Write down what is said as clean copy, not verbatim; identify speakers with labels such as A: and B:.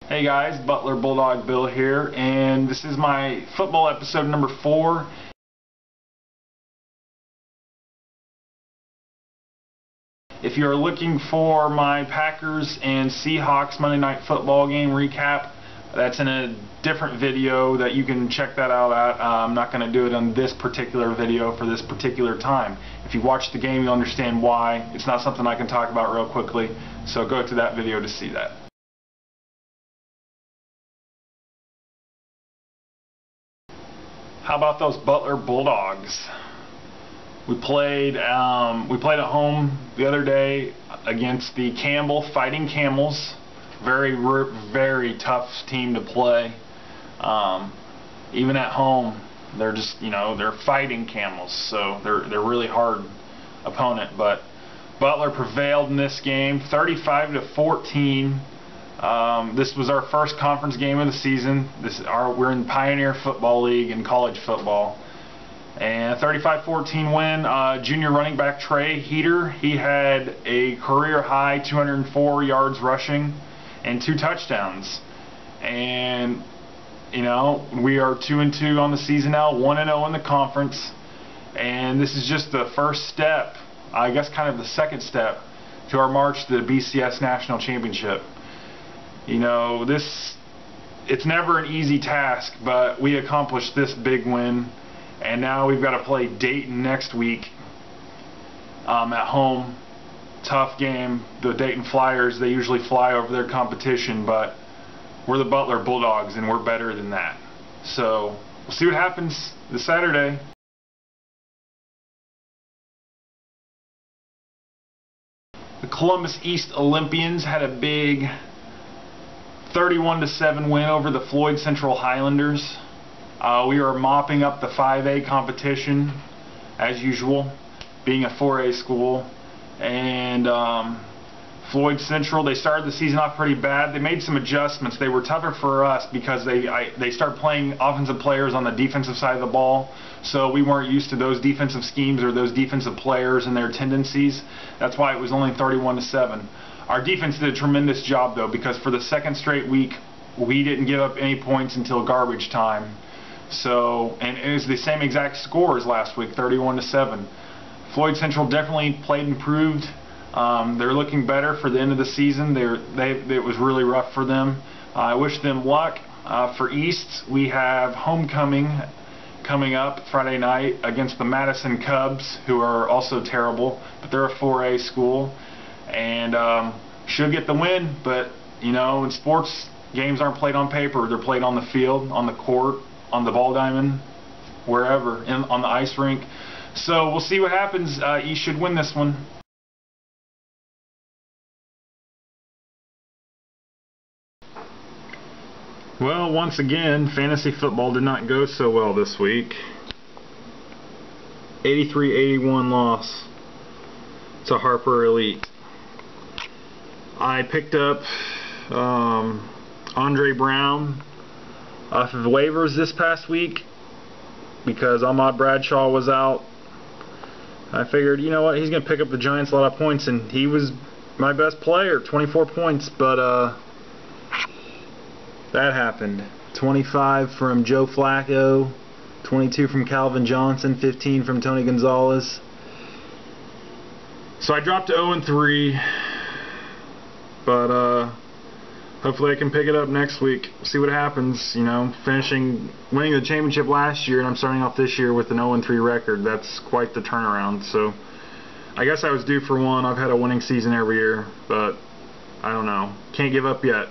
A: Hey guys, Butler Bulldog Bill here, and this is my football episode number 4. If you're looking for my Packers and Seahawks Monday Night Football game recap, that's in a different video that you can check that out at. I'm not going to do it on this particular video for this particular time. If you watch the game, you'll understand why. It's not something I can talk about real quickly, so go to that video to see that. How about those Butler Bulldogs? We played at home the other day against the Campbell Fighting Camels. Very tough team to play. Even at home, they're just, they're fighting camels, so they're really hard opponent. But Butler prevailed in this game, 35-14. This was our first conference game of the season. We're in Pioneer Football League in college football. And 35-14 win. Junior running back Trey Heater, he had a career high 204 yards rushing and 2 touchdowns. And we are 2-2 on the season now, 1-0 in the conference. And this is just the first step, I guess kind of the second step to our march to the BCS National Championship. It's never an easy task, but we accomplished this big win, and now we've got to play Dayton next week at home. Tough game. The Dayton Flyers, they usually fly over their competition, but we're the Butler Bulldogs, and we're better than that. So we'll see what happens this Saturday. The Columbus East Olympians had a big 31-7 win over the Floyd Central Highlanders. We are mopping up the 5A competition as usual, being a 4A school. And Floyd Central, they started the season off pretty bad. They made some adjustments. They were tougher for us because they started playing offensive players on the defensive side of the ball, so we weren't used to those defensive schemes or those defensive players and their tendencies. That's why it was only 31-7. Our defense did a tremendous job, though, because for the second straight week, we didn't give up any points until garbage time. So, and it was the same exact score as last week, 31-7. Floyd Central definitely played improved. They're looking better for the end of the season. It was really rough for them. I wish them luck. For East, we have homecoming coming up Friday night against the Madison Cubs, who are also terrible, but they're a 4A school. And should get the win, but in sports, games aren't played on paper. They're played on the field, on the court, on the ball diamond, wherever, on the ice rink. So we'll see what happens. East should win this one. Well, once again, fantasy football did not go so well this week. 83-81 loss to Harper Elite. I picked up Andre Brown off of waivers this past week because Ahmad Bradshaw was out. I figured, you know what, he's going to pick up the Giants a lot of points, and he was my best player, 24 points, but that happened. 25 from Joe Flacco, 22 from Calvin Johnson, 15 from Tony Gonzalez. So I dropped to 0-3. But hopefully I can pick it up next week. See what happens. Winning the championship last year, and I'm starting off this year with an 0-3 record. That's quite the turnaround. So I guess I was due for one. I've had a winning season every year, but I don't know. Can't give up yet.